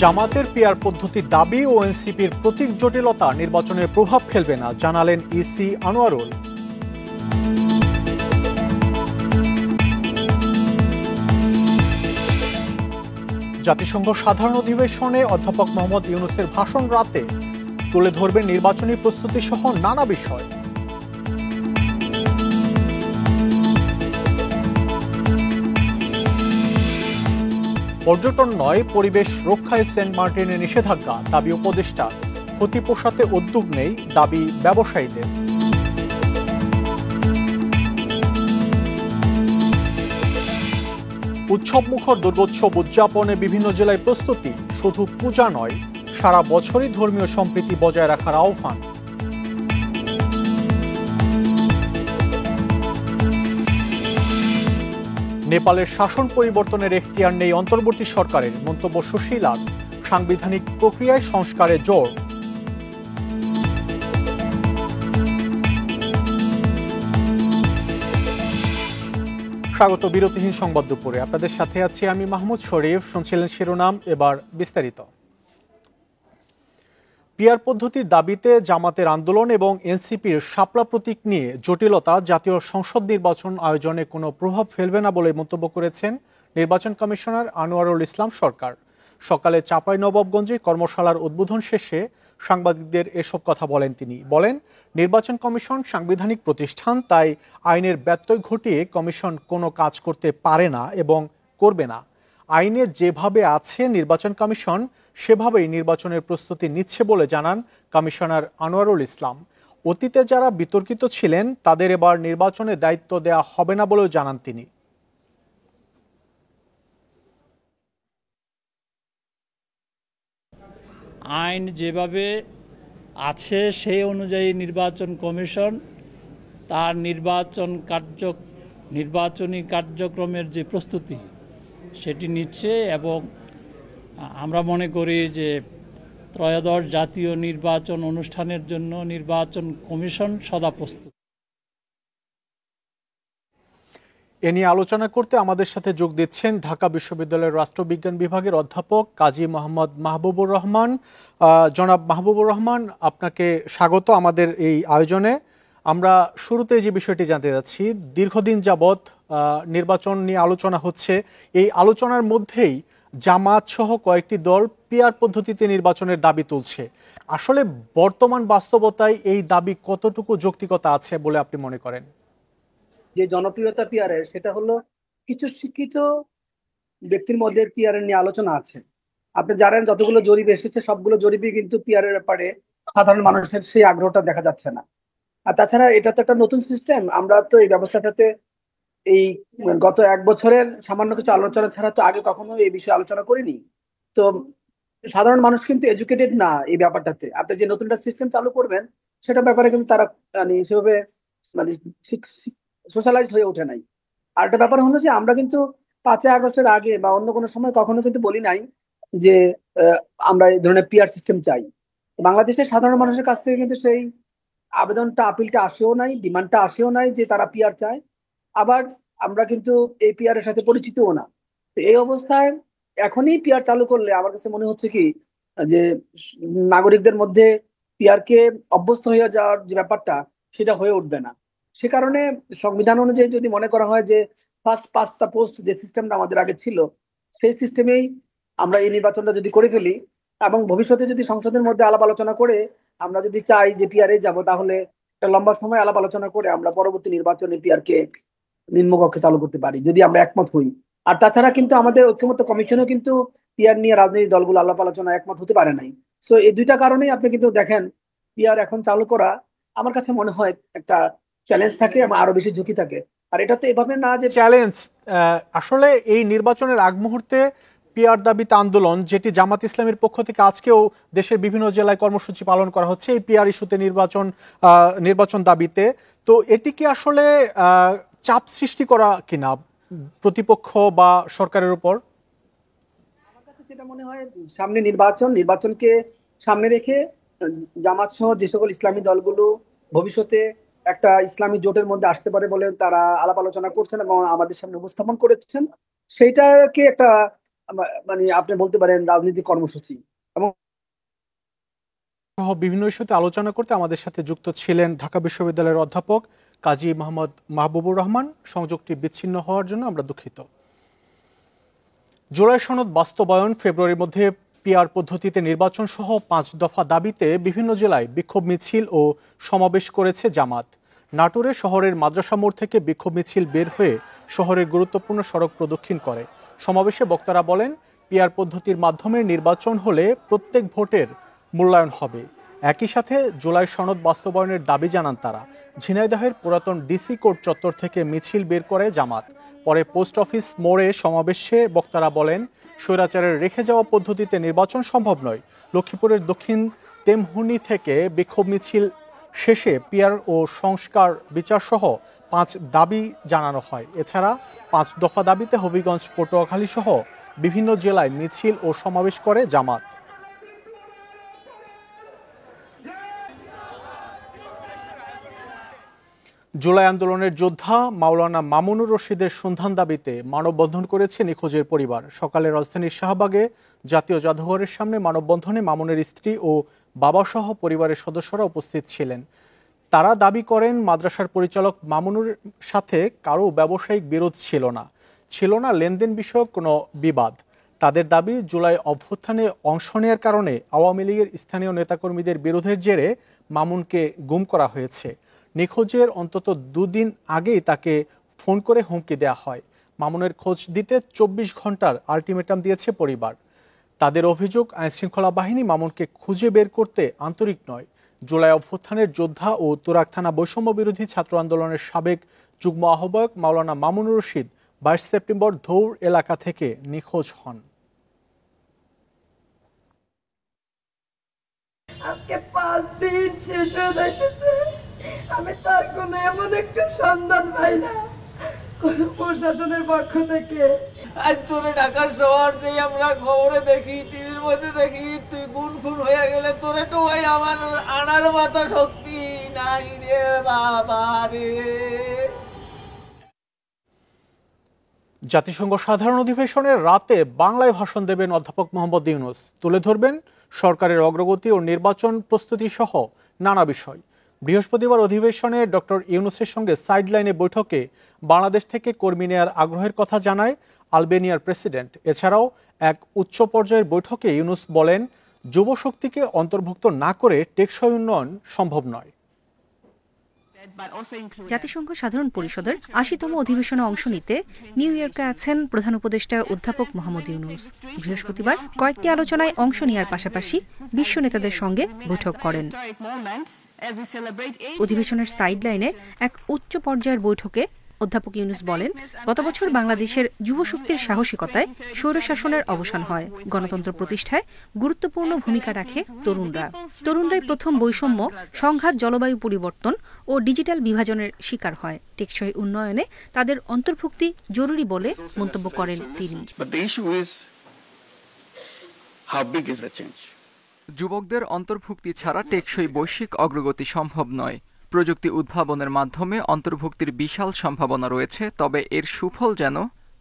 জামাতের পিআর পদ্ধতির দাবি ও এনসিপির প্রতীক জটিলতা নির্বাচনের প্রভাব ফেলবে না, জানালেন ইসি আনোয়ারুল। জাতিসংঘ সাধারণ অধিবেশনে অধ্যাপক মোহাম্মদ ইউনূসের ভাষণ রাতে তুলে ধরবেন নির্বাচনী প্রস্তুতি সহ নানা বিষয়। পর্যটন নয়, পরিবেশ রক্ষায় সেন্ট মার্টিনে নিষেধাজ্ঞা, দাবি উপদেষ্টা। ক্ষতি পোষাতে উদ্যোগ নেই, দাবি ব্যবসায়ীদের। উৎসবমুখর দুর্গোৎসব উদযাপনে বিভিন্ন জেলায় প্রস্তুতি, শুধু পূজা নয়, সারা বছরই ধর্মীয় সম্প্রীতি বজায় রাখার আহ্বান। নেপালের শাসন পরিবর্তনের এখতিয়ার নেই অন্তর্বর্তী সরকারের, মন্তব্য সুশীলার। সাংবিধানিক প্রক্রিয়ায় সংস্কারে জোর। স্বাগত বিরতিহীন সংবাদ দুপুরে, আপনাদের সাথে আছি আমি মাহমুদ শরীফ। শুনছিলেন শিরোনাম, এবার বিস্তারিত। পিআর পদ্ধতির দাবিতে জামাতের আন্দোলন এবং এনসিপির শাপলা প্রতীক নিয়ে জটিলতা জাতীয় সংসদ নির্বাচন আয়োজনে কোনো প্রভাব ফেলবে না বলে মন্তব্য করেছেন নির্বাচন কমিশনার আনোয়ারুল ইসলাম সরকার। সকালে চাঁপাইনবাবগঞ্জে কর্মশালার উদ্বোধন শেষে সাংবাদিকদের এসব কথা বলেন তিনি। বলেন, নির্বাচন কমিশন সাংবিধানিক প্রতিষ্ঠান, তাই আইনের ব্যত্যয় ঘটিয়ে কমিশন কোনো কাজ করতে পারে না এবং করবে না। আইনে যেভাবে আছে নির্বাচন কমিশন সেভাবেই নির্বাচনের প্রস্তুতি নিচ্ছে বলে জানান কমিশনার আনোয়ারুল ইসলাম। অতীতে যারা বিতর্কিত ছিলেন তাদের এবার নির্বাচনে দায়িত্ব দেওয়া হবে না বলেও জানান তিনি। আইন যেভাবে আছে সেই অনুযায়ী নির্বাচন কমিশন তার নির্বাচনী কার্যক্রমের যে প্রস্তুতি সেটি নিচ্ছে এবং আমরা মনে করি যে ত্রয়োদশ জাতীয় নির্বাচন অনুষ্ঠানের জন্য নির্বাচন কমিশন সদা প্রস্তুত। এ নিয়ে আলোচনা করতে আমাদের সাথে যোগ দিচ্ছেন ঢাকা বিশ্ববিদ্যালয়ের রাষ্ট্রবিজ্ঞান বিভাগের অধ্যাপক কাজী মোহাম্মদ মাহবুবুর রহমান। জনাব মাহবুবুর রহমান, আপনাকে স্বাগত আমাদের এই আয়োজনে। আমরা শুরুতে যে বিষয়টি জানতে যাচ্ছি, দীর্ঘদিন যাবৎ নির্বাচন নিয়ে আলোচনা হচ্ছে। এই আলোচনার মধ্যেই জামাত সহ কয়েকটি দল পিআর পদ্ধতিতে নির্বাচনের দাবি তুলছে। আসলে বর্তমান বাস্তবতায় এই দাবি কতটুকু যৌক্তিকতা আছে বলে আপনি মনে করেন? যে জনপ্রিয়তা পিআরের, সেটা হলো কিছু শিক্ষিত ব্যক্তির মধ্যে পিআরের নিয়ে আলোচনা আছে। আপনি জানেন, যতগুলো জরিপ এসেছে সবগুলো জরিপই কিন্তু পিআরের ব্যাপারে সাধারণ মানুষের সেই আগ্রহটা দেখা যাচ্ছে না। আর তাছাড়া এটা তো একটা নতুন সিস্টেম। আমরা তো এই ব্যবস্থাটাতে এই গত এক বছরের সামান্য কিছু আলোচনা ছাড়া তো আগে কখনো এই বিষয়ে আলোচনা করিনি। তো সাধারণ মানুষ কিন্তু এডুকেটেড না এই ব্যাপারটাতে। আপনি যে নতুন একটা সিস্টেম চালু করবেন সেটা ব্যাপারে কিন্তু তারা সেভাবে মানে সোশ্যালাইজড হয়ে ওঠে নাই। আর একটা ব্যাপার হলো যে আমরা কিন্তু 5ই আগস্টের আগে বা অন্য কোনো সময় কখনো কিন্তু বলি নাই যে আমরা এই ধরনের পিআর সিস্টেম চাই। বাংলাদেশের সাধারণ মানুষের কাছ থেকে কিন্তু সেই আবেদনটা, আপিলটা আসেও নাই, ডিমান্ডটা আসেও নাই যে তারা পিআর চায়। আবার আমরা কিন্তু এই পিআর এর সাথে পরিচিতও না। তো এই অবস্থায় এখনই পিআর চালু করলে আমার কাছে মনে হচ্ছে কি যে নাগরিকদের মধ্যে পিআর কে অভ্যস্ত হয়ে যাওয়ার যে ব্যাপারটা সেটা হয়ে উঠবে না। সে কারণে সংবিধান অনুযায়ী যদি মনে করা হয় যে ফার্স্ট পাস্ট দ্য পোস্ট যে সিস্টেমটা আমাদের আগে ছিল, সেই সিস্টেমেই আমরা এই নির্বাচনটা যদি করে ফেলি এবং ভবিষ্যতে যদি সংসদের মধ্যে আলাপ আলোচনা করে আমরা যদি চাই যে পিআর এ যাবো, তাহলে একটা লম্বা সময় আলাপ আলোচনা করে আমরা পরবর্তী নির্বাচনে পিআর কে নিম্নকক্ষে চালু করতে পারি, যদি আমরা একমত হই। আর তাছাড়া কিন্তু আমাদের ঐক্যমত্য কমিশনও কিন্তু পিআর নিয়ে রাজনৈতিক দলগুলো আলাপ আলোচনা একমত হতে পারে নাই। সো এই দুইটা কারণেই আপনি কিন্তু দেখেন পিআর এখন চালু করা আমার কাছে মনে হয় একটা চ্যালেঞ্জ থাকে এবং আরো বেশি ঝুঁকি থাকে। আর এটা তো এভাবে না যে চ্যালেঞ্জ, আসলে এই নির্বাচনের আগ মুহূর্তে পিআর দাবিতে আন্দোলন, যেটি জামাত ইসলামের পক্ষ থেকে আজকেও দেশের বিভিন্ন জেলায় কর্মসূচি পালন করা হচ্ছে এই পিআর ইস্যুতে, নির্বাচন দাবিতে। তো এটি কি আসলে চাপ সৃষ্টি করা কিনা প্রতিপক্ষ বা সরকারের উপর? আমার কাছে সেটা মনে হয় সামনে নির্বাচনকে সামনে রেখে জামাত সহ যে সকল ইসলামী দলগুলো ভবিষ্যতে একটা ইসলামী জোটের মধ্যে আসতে পারে বলে তারা আলাপ আলোচনা করছেন এবং আমাদের সামনে উপস্থাপন করেছেন, সেইটাকে একটা মানে আপনি বলতে পারেন রাজনৈতিক কর্মসূচি এবং সহ বিভিন্ন ইস্যুতে আলোচনা করতে আমাদের সাথে যুক্ত ছিলেন ঢাকা বিশ্ববিদ্যালয়ের অধ্যাপক কাজী মোহাম্মদ মাহবুবুর রহমান। সংযোগটি বিচ্ছিন্ন হওয়ার জন্য আমরা দুঃখিত। জুলাই সনদ বাস্তবায়ন, ফেব্রুয়ারির মধ্যে পিআর পদ্ধতিতে নির্বাচন সহ 5 দফা দাবিতে বিভিন্ন জেলায় বিক্ষোভ মিছিল ও সমাবেশ করেছে জামাত। নাটোরে শহরের মাদ্রাসা মোড় থেকে বিক্ষোভ মিছিল বের হয়ে শহরের গুরুত্বপূর্ণ সড়ক প্রদক্ষিণ করে। সমাবেশে বক্তারা বলেন, পিআর পদ্ধতির মাধ্যমে নির্বাচন হলে প্রত্যেক ভোটের মূল্যায়ন হবে। একই সাথে জুলাই সনদ বাস্তবায়নের দাবি জানান তারা। ঝিনাইদহের পুরাতন ডিসি কোর্ট চত্বর থেকে মিছিল বের করে জামাত। পরে পোস্ট অফিস মোড়ে সমাবেশে বক্তারা বলেন, স্বৈরাচারের রেখে যাওয়া পদ্ধতিতে নির্বাচন সম্ভব নয়। লক্ষ্মীপুরের দক্ষিণ তেমহুনি থেকে বিক্ষোভ মিছিল শেষে পিআর ও সংস্কার বিচার সহ 5 দাবি জানানো হয়। এছাড়া 5 দফা দাবিতে হবিগঞ্জ, পটুয়াখালী সহ বিভিন্ন জেলায় মিছিল ও সমাবেশ করে জামাত। জুলাই আন্দোলনের যোদ্ধা মাওলানা মামুনুর রশিদের সন্ধান দাবিতে মানববন্ধন করেছে নিখোঁজের পরিবার। সকালে রাজধানীর শাহবাগে জাতীয় জাদুঘরের সামনে মানববন্ধনে মামুনের স্ত্রী ও বাবাসহ পরিবারের সদস্যরা উপস্থিত ছিলেন। তারা দাবি করেন, মাদ্রাসার পরিচালক মামুনুর সাথে কারো ব্যবসায়িক বিরোধ ছিল না লেনদেন বিষয়ক কোনো বিবাদ। তাদের দাবি, জুলাই অভ্যুত্থানে অংশ নেওয়ার কারণে আওয়ামী লীগের স্থানীয় নেতাকর্মীদের বিরোধের জেরে মামুনকে গুম করা হয়েছে। নিখোঁজের অন্তত 2 দিন আগেই তাকে ফোন করে হুমকি দেওয়া হয়। মামুনের খোঁজ দিতে 24 ঘন্টার আলটিমেটাম দিয়েছে পরিবার। তাদের অভিযোগ, আইনশৃঙ্খলা বাহিনী মামুনকে খুঁজে বের করতে আন্তরিক নয়। জুলাই অভ্যুত্থানের যোদ্ধা ও তুরাগ থানা বৈষম্য বিরোধী ছাত্র আন্দোলনের সাবেক যুগ্ম আহ্বায়ক মাওলানা মামুনুর রশিদ 22 সেপ্টেম্বর ধৌর এলাকা থেকে নিখোঁজ হন। আজকে 5 দিন শেষ হয়ে যাইতেছে, আমি তার কোনো এমন একটা সন্ধান পাই না কোন প্রশাসনের পক্ষ থেকে। আজ তোরে ঢাকার শহর যে আমরা খবরে দেখি, টিভির মধ্যে দেখি, তুই খুন হয়ে গেলে তোরে তো ওই আমার আনার মতো শক্তি নাই রে বাবা রে। জাতিসংঘ সাধারণ অধিবেশনের রাতে বাংলায় ভাষণ দেবেন অধ্যাপক মোহাম্মদ ইউনূস। তুলে ধরবেন সরকারের অগ্রগতি ও নির্বাচন প্রস্তুতি সহ নানা বিষয়। বৃহস্পতিবার অধিবেশনে ডক্টর ইউনূসের সঙ্গে সাইডলাইনে বৈঠকে বাংলাদেশ থেকে কর্মী নেয়ার আগ্রহের কথা জানায় আলবেনিয়ার প্রেসিডেন্ট। এছাড়াও এক উচ্চ পর্যায়ের বৈঠকে ইউনূস বলেন, যুবশক্তিকে অন্তর্ভুক্ত না করে টেকসই উন্নয়ন সম্ভব নয়। জাতিসংঘ সাধারণ পরিষদের ৮০তম অধিবেশনে অংশ নিতে নিউ ইয়র্কে আছেন প্রধান উপদেষ্টা অধ্যাপক মোহাম্মদ ইউনূস। বৃহস্পতিবার কয়েকটি আলোচনায় অংশ নেওয়ার পাশাপাশি বিশ্ব নেতাদের সঙ্গে বৈঠক করেন। অধিবেশনের সাইডলাইনে এক উচ্চ পর্যায়ের বৈঠকে অধ্যাপক ইউনূস বলেন, গত বছর বাংলাদেশের যুবশক্তির সাহসিকতায় স্বৈরশাসনের অবসান হয়। গণতন্ত্র প্রতিষ্ঠায় গুরুত্বপূর্ণ ভূমিকা রাখে তরুণরাই প্রথম বৈষম্য, সংঘাত, জলবায়ু পরিবর্তন ও ডিজিটাল বিভাজনের শিকার হয়। টেকসই উন্নয়নে তাদের অন্তর্ভুক্তি জরুরি বলে মন্তব্য করেন তিনি। যুবকদের অন্তর্ভুক্তি ছাড়া টেকসই বৈশ্বিক অগ্রগতি সম্ভব নয়। প্রযুক্তি উদ্ভাবনের মাধ্যমে অন্তর্ভুক্তির বিশাল সম্ভাবনা রয়েছে, তবে এর সুফল যেন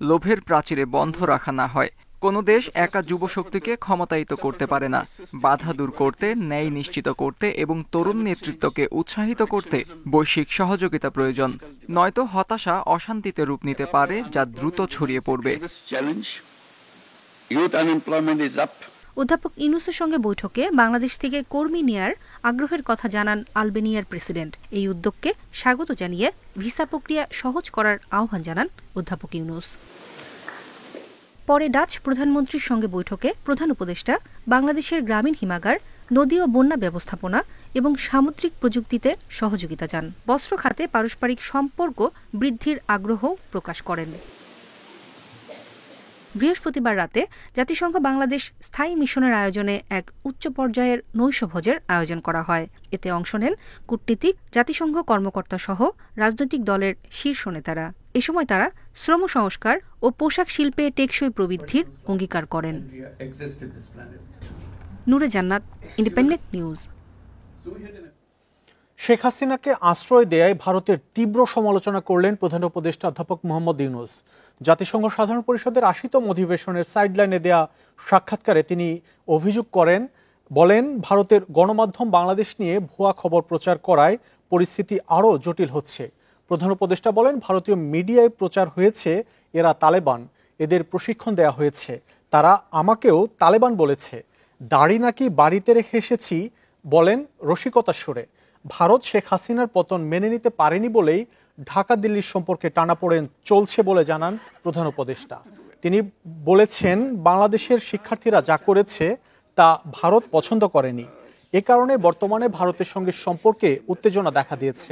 লোভের প্রাচীরে বন্ধ রাখা না হয়। কোনো দেশ একা যুবশক্তিকে ক্ষমতায়িত করতে পারে না। বাধা দূর করতে, ন্যায় নিশ্চিত করতে এবং তরুণ নেতৃত্বকে উৎসাহিত করতে বৈশ্বিক সহযোগিতা প্রয়োজন। নয়তো হতাশা অশান্তিতে রূপ নিতে পারে, যা দ্রুত ছড়িয়ে পড়বে। অধ্যাপক ইউনূসের সঙ্গে বৈঠকে বাংলাদেশ থেকে কর্মী নেয়ার আগ্রহের কথা জানান আলবেনিয়ার প্রেসিডেন্ট। এই উদ্যোগকে স্বাগত জানিয়ে ভিসা প্রক্রিয়া সহজ করার আহ্বান জানান অধ্যাপক ইউনূস। পরে ডাচ প্রধানমন্ত্রীর সঙ্গে বৈঠকে প্রধান উপদেষ্টা বাংলাদেশের গ্রামীণ হিমাগার, নদী ও বন্যা ব্যবস্থাপনা এবং সামুদ্রিক প্রযুক্তিতে সহযোগিতা চান। বস্ত্র খাতে পারস্পরিক সম্পর্ক বৃদ্ধির আগ্রহ প্রকাশ করেন। বৃহস্পতিবার রাতে জাতিসংঘ বাংলাদেশ স্থায়ী মিশনের আয়োজনে এক উচ্চ পর্যায়ের নৈশভোজের আয়োজন করা হয়। এতে অংশ নেন কূটনীতিক, জাতিসংঘ কর্মকর্তা সহ রাজনৈতিক দলের শীর্ষ নেতারা। এ সময় তারা শ্রম সংস্কার ও পোশাক শিল্পে টেকসই প্রবৃদ্ধির অঙ্গীকার করেন। নূরে জান্নাত, ইন্ডিপেন্ডেন্ট নিউজ। শেখ হাসিনাকে আশ্রয় দেয়ায় ভারতের তীব্র সমালোচনা করলেন প্রধান উপদেষ্টা অধ্যাপক মোহাম্মদ ইউনূস। জাতিসংঘ সাধারণ পরিষদের ৮০তম অধিবেশনের সাইডলাইনে দেয়া সাক্ষাৎকারে তিনি অভিযোগ বলেন ভারতের গণমাধ্যম বাংলাদেশ নিয়ে ভুয়া খবর প্রচার করায় পরিস্থিতি আরও জটিল হচ্ছে। প্রধান উপদেষ্টা বলেন ভারতীয় মিডিয়ায় প্রচার হয়েছে এরা তালেবান, এদের প্রশিক্ষণ দেয়া হয়েছে, তারা আমাকেও তালেবান বলেছে, দাড়ি নাকি বাড়িতে রেখে এসেছি বলেন রসিকতার সুরে। ভারত শেখ হাসিনার পতন মেনে নিতে পারেনি বলেই ঢাকা দিল্লির সম্পর্কে টানাপোড়েন চলছে বলে জানান প্রধান উপদেষ্টা। তিনি বলেছেন বাংলাদেশের শিক্ষার্থীরা যা করেছে তা ভারত পছন্দ করেনি, এ কারণে বর্তমানে ভারতের সঙ্গে সম্পর্কে উত্তেজনা দেখা দিয়েছে।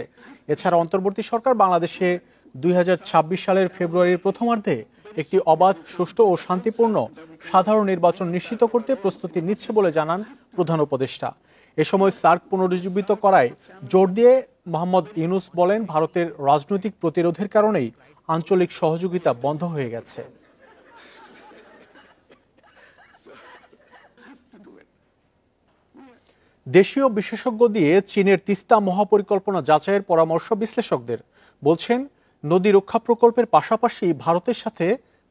এছাড়া অন্তর্বর্তী সরকার বাংলাদেশে 2026 সালের ফেব্রুয়ারির প্রথমার্ধে একটি অবাধ, সুষ্ঠু ও শান্তিপূর্ণ সাধারণ নির্বাচন নিশ্চিত করতে প্রস্তুতি নিচ্ছে বলে জানান প্রধান উপদেষ্টা। এ সময় সার্ক পুনরুজ্জীবিত করায় জোর দিয়ে মোহাম্মদ ইউনূস বলেন ভারতের রাজনৈতিক প্রতিরোধের কারণেই আঞ্চলিক সহযোগিতা বন্ধ হয়ে গেছে। দেশীয় বিশেষজ্ঞ দিয়ে চীনের তিস্তা মহাপরিকল্পনা যাচাইয়ের পরামর্শ বিশ্লেষকদের। বলছেন নদী রক্ষা প্রকল্পের পাশাপাশি ভারতের সাথে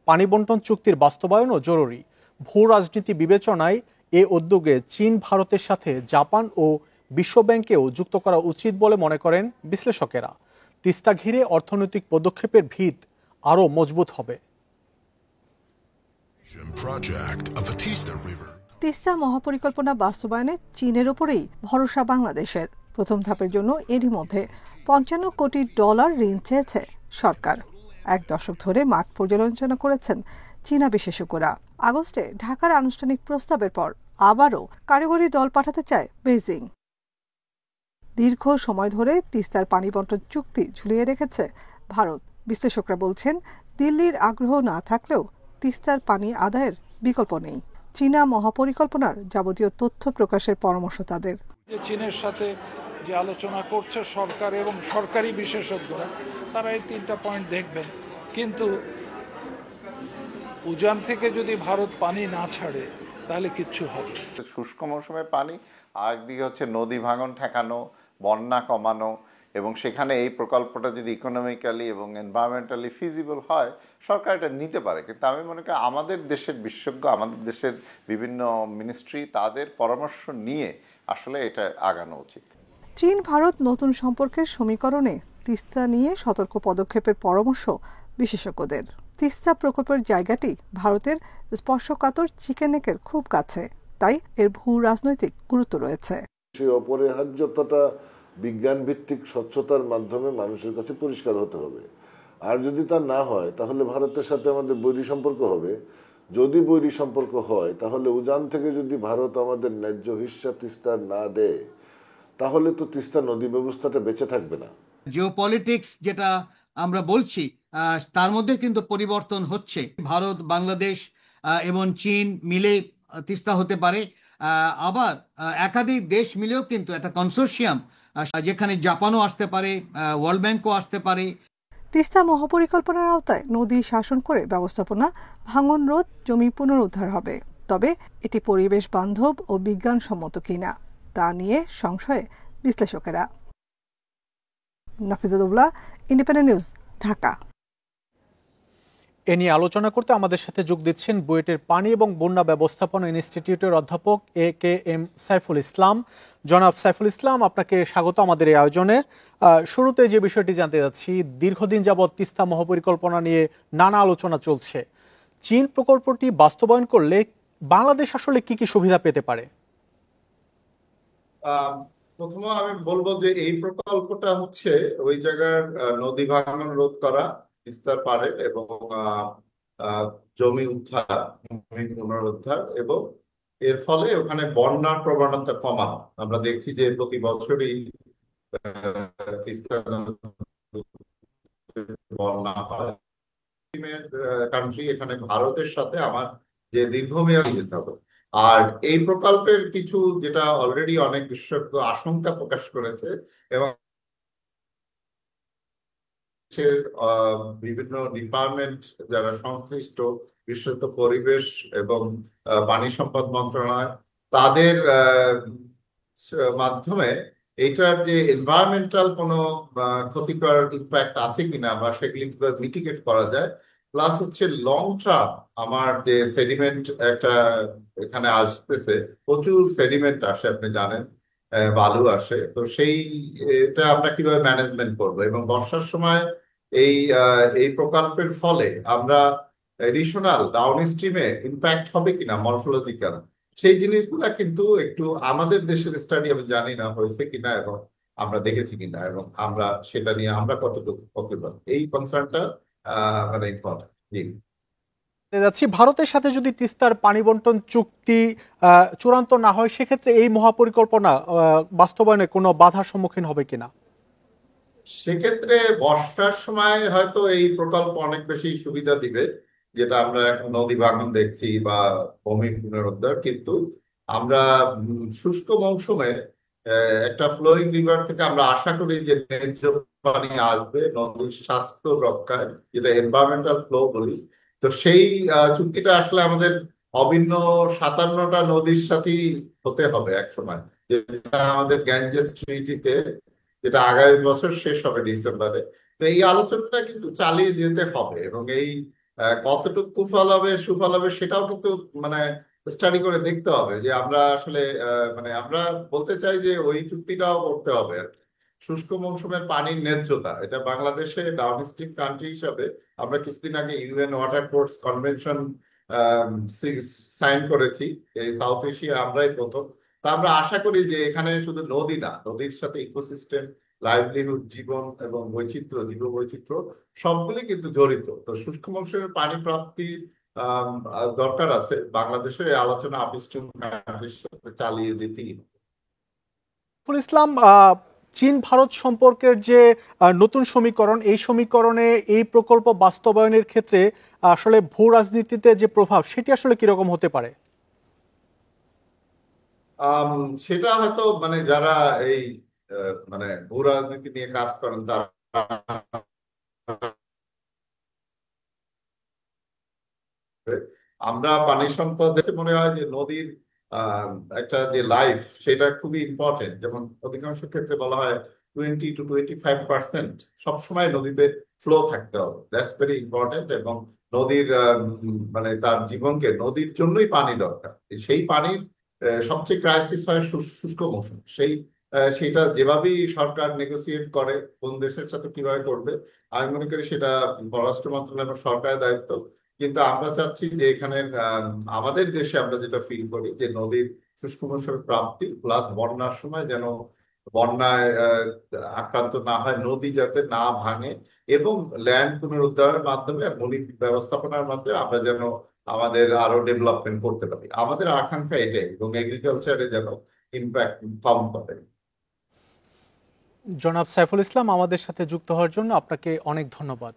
পানি বন্টন চুক্তির বাস্তবায়নও জরুরি। ভূ রাজনীতি বিবেচনায় এ উদ্যোগে চীন ভারতের সাথে জাপান ও বিশ্বব্যাংকেও যুক্ত করা উচিত বলে মনে করেন বিশ্লেষকেরা। তিস্তা ঘিরে অর্থনৈতিক পদক্ষেপের ভিত আরও মজবুত হবে। তিস্তা মহাপরিকল্পনা বাস্তবায়নে চীনের ওপরেই ভরসা বাংলাদেশের। প্রথম ধাপের জন্য এরই মধ্যে $55 কোটি ঋণ চেয়েছে সরকার। 1 দশক ধরে মাঠ পর্যালোচনা করেছেন চীনা বিশেষজ্ঞরা। আগস্টে ঢাকার আনুষ্ঠানিক প্রস্তাবের পর আবারও কারিগরি দল পাঠাতে চায় বেইজিং। দীর্ঘ সময় ধরে তিস্তার পানি বন্টন চুক্তি ঝুলিয়ে রেখেছে ভারত। বিশ্লেষকরা বলছেন দিল্লির আগ্রহ না থাকলেও তিস্তার পানি আদায়ের বিকল্প নেই। চীনা মহাপরিকল্পনার যাবতীয় তথ্য প্রকাশের পরামর্শ তাদের। চীনের সাথে যে আলোচনা করছে সরকার এবং সরকারি বিশেষজ্ঞরা, তারা এই 3টা পয়েন্ট দেখবেন। কিন্তু উজান থেকে যদি ভারত পানি না ছাড়ে তাহলে কিচ্ছু হবে। শুষ্ক মৌসুমে পানি, আর একদিকে হচ্ছে নদী ভাঙন ঠেকানো, বন্যা কমানো, এবং সেখানে এই প্রকল্পটা যদি ইকোনমিক্যালি এবং এনভায়রনমেন্টালি ফিজিবল হয় সরকার এটা নিতে পারে। কিন্তু আমি মনে করি আমাদের দেশের বিশেষজ্ঞ, আমাদের দেশের বিভিন্ন মিনিস্ট্রি, তাদের পরামর্শ নিয়ে আসলে এটা আগানো উচিত। চীন ভারত নতুন সম্পর্কের সমীকরণে তিস্তা নিয়ে সতর্ক পদক্ষেপের পরামর্শ বিশেষজ্ঞদের। তিস্তা প্রকল্পের জায়গাটি ভারতের স্পর্শকাতর চিকেন নেকের খুব কাছে, তাই এর ভূ রাজনৈতিক গুরুত্ব রয়েছে। সেই অপরিহার্যতাটা বিজ্ঞান ভিত্তিক স্বচ্ছতার মাধ্যমে মানুষের কাছে পরিষ্কার হতে হবে। আর যদি তা না হয় তাহলে ভারতের সাথে আমাদের বৈরী সম্পর্ক হবে। যদি বৈরী সম্পর্ক হয় তাহলে উজান থেকে যদি ভারত আমাদের ন্যায্য হিস্সা তিস্তার না দেয় তাহলে তো তিস্তা নদী ব্যবস্থাটা বেঁচে থাকবে না। জিওপলিটিক্স যেটা আমরা বলছি তার মধ্যে কিন্তু পরিবর্তন হচ্ছে। ভারত, বাংলাদেশ এবং চীন মিলে তিস্তা হতে পারে, আবার একাধিক দেশ মিলেও কিন্তু একটা কনসোর্শিয়াম, যেখানে জাপানও আসতে পারে, ওয়ার্ল্ড ব্যাংকও আসতে পারে। তিস্তা মহাপরিকল্পনার আওতায় নদী শাসন করে ব্যবস্থাপনা, ভাঙন রোধ, জমি পুনরুদ্ধার হবে। তবে এটি পরিবেশ বান্ধব ও বিজ্ঞানসম্মত কিনা তা নিয়ে সংশয়ে বিশ্লেষকেরা। নাফিজাতুল্লাহ, ইন্ডিপেন্ডেন্ট নিউজ, ঢাকা। এ নিয়ে আলোচনা করতে আমাদের সাথে যোগ দিচ্ছেন বুয়েটের পানি এবং বন্যা ব্যবস্থাপনা ইনস্টিটিউটের অধ্যাপক AKM সাইফুল ইসলাম। জনাব সাইফুল ইসলাম, আপনাকে স্বাগত আমাদের এই আয়োজনে। শুরুতে যে বিষয়টি জানতে যাচ্ছি, দীর্ঘদিন যাবৎ তিস্তা মহাপরিকল্পনা নিয়ে নানা আলোচনা চলছে। চীন প্রকল্পটি বাস্তবায়ন করলে বাংলাদেশ আসলে কি কি সুবিধা পেতে পারে? প্রথমে আমি বলবো যে এই প্রকল্পটা হচ্ছে ওই জায়গার নদী ভাঙন রোধ করা, তিস্তার পারে, এবং জমি উদ্ধার, ভূমি পুনরুদ্ধার, এবং এর ফলে ওখানে বন্যার প্রবণতা কমানো। আমরা দেখছি যে প্রতি বছরই তিস্তা বন্যা হয়। কান্ট্রি এখানে ভারতের সাথে আমার যে দীর্ঘমেয়াদী যেতে হবে। আর এই প্রকল্পের কিছু যেটা অলরেডি অনেক বিশেষজ্ঞ আশঙ্কা প্রকাশ করেছে, এবং বিভিন্ন ডিপার্টমেন্ট যারা সংশ্লিষ্ট, বিশেষত পরিবেশ এবং পানি সম্পদ মন্ত্রণালয়, তাদের মাধ্যমে এইটার যে এনভায়রনমেন্টাল কোনো ক্ষতিকর ইম্প্যাক্ট আছে কিনা বা সেগুলি কিভাবে মিটিগেট করা যায়, প্লাস হচ্ছে লং টার্ম আমার যে সেডিমেন্ট একটা এখানে আসতেছে, প্রচুর সেডিমেন্ট আসে আপনি জানেন, বালু আসে, তো সেই এটা আমরা কিভাবে ম্যানেজমেন্ট করবো, এবং বর্ষার সময় এই প্রকল্পের ফলে আমরা এডিশনাল ডাউন স্ট্রিমে ইম্প্যাক্ট হবে কিনা মরফোলজিক্যাল, সেই জিনিসগুলা কিন্তু একটু আমাদের দেশের স্টাডি আমি জানি না হয়েছে কিনা এবং আমরা দেখেছি কিনা, এবং আমরা সেটা নিয়ে আমরা কতটুকু পসিবল, এই কনসার্নটা মানে ইম্পর্টেন্ট। জি, যাচ্ছি ভারতের সাথে যদি তিস্তার পানি বন্টন চুক্তি চূড়ান্ত না হয়, সেক্ষেত্রে এই মহাপরিকল্পনা বাস্তবায়নে কোনো বাধার সম্মুখীন হবে কিনা? সেক্ষেত্রে বর্ষার সময় হয়তো এই প্রকল্প অনেক বেশি সুবিধা দিবে, যেটা আমরা এখন নদী ভাঙন দেখছি বা ভূমি পুনরুদ্ধার, কিন্তু আমরা শুষ্ক মৌসুমে একটা ফ্লোয়িং রিভার থেকে আমরা আশা করি যে ন্যায্য পানি আসবে নদীর স্বাস্থ্য রক্ষায়, যেটা এনভায়রনমেন্টাল ফ্লো বলি। তো সেই চুক্তিটা আসলে আমাদের অভিন্ন 57টা নদীর সাথেই হতে হবে এক সময়, যেটা আমাদের গ্যাঞ্জেস ট্রিটিতে, যেটা আগামী বছর শেষ হবে ডিসেম্বরে। তো এই আলোচনাটা কিন্তু চালিয়ে যেতে হবে, এবং এই কতটুকু কুফল হবে সুফল হবে সেটাও কিন্তু মানে স্টাডি করে দেখতে হবে, যে আমরা আসলে মানে আমরা বলতে চাই যে ওই চুক্তিটাও করতে হবে আর কি। শুষ্ক মৌসুমের পানির ন্যায্যতা, এটা বাংলাদেশে ডাউনস্ট্রিম কান্ট্রি হিসাবে আমরা কিছুদিন আগে UN water course convention sign করেছি, এই সাউথ এশিয়া আমরাই প্রথম। তা আমরা আশা করি যে এখানে শুধু নদী না, নদীর সাথে ইকোসিস্টেম, লাইভলিহুড, জীবন এবং বৈচিত্র্য, জীব বৈচিত্র্য সবগুলি কিন্তু জড়িত। তো শুষ্ক মৌসুমের পানি প্রাপ্তির দরকার আছে, বাংলাদেশের এই আলোচনা আপস্ট্রিম কান্ট্রির সাথে চালিয়ে যেতেই হবে। ইসলাম, চীন ভারত সম্পর্কের যে নতুন সমীকরণ, এই সমীকরণে এই প্রকল্প বাস্তবায়নের ক্ষেত্রে আসলে ভূ রাজনীতিতে যে প্রভাব, সেটি আসলে কিরকম হতে পারে? সেটা হয়তো মানে যারা এই মানে ভূ রাজনীতি নিয়ে কাজ করেন তারা আমরা পানি সম্পদ মনে হয় যে নদীর একটা যে লাইফ সেটা খুবই ইম্পর্টেন্ট। যেমন অধিকাংশ ক্ষেত্রে বলা হয় 20 to 25% সবসময় নদীতে ফ্লো থাকতে হবে, দ্যাটস ভেরি ইম্পর্টেন্ট। এবং নদীর মানে তার জীবনকে, নদীর জন্যই পানি দরকার। সেই পানির সবচেয়ে ক্রাইসিস হয় শুষ্ক মৌসুম। সেটা যেভাবেই সরকার নেগোসিয়েট করে কোন দেশের সাথে কিভাবে করবে, আমি মনে করি সেটা পররাষ্ট্র মন্ত্রণালয় এবং সরকারের দায়িত্ব। কিন্তু আমরা চাচ্ছি যে এখানে আমাদের দেশে আমরা যেটা ফিল করি যে নদীর শুষ্ক মৌসুমের প্রাপ্তি প্লাস বন্যার সময় যেন বন্যায় আক্রান্ত না হয়, নদী যাতে না ভাঙে, এবং ল্যান্ড পুনরুদ্ধারের মাধ্যমে, মৌলিক ব্যবস্থাপনার মাধ্যমে আমরা যেন আমাদের আরো ডেভেলপমেন্ট করতে পারি। আমাদের আকাঙ্ক্ষা এটাই, এবং এগ্রিকালচারে যেন ইম্প্যাক্ট কম পাবে। জনাব সাইফুল ইসলাম, আমাদের সাথে যুক্ত হওয়ার জন্য আপনাকে অনেক ধন্যবাদ।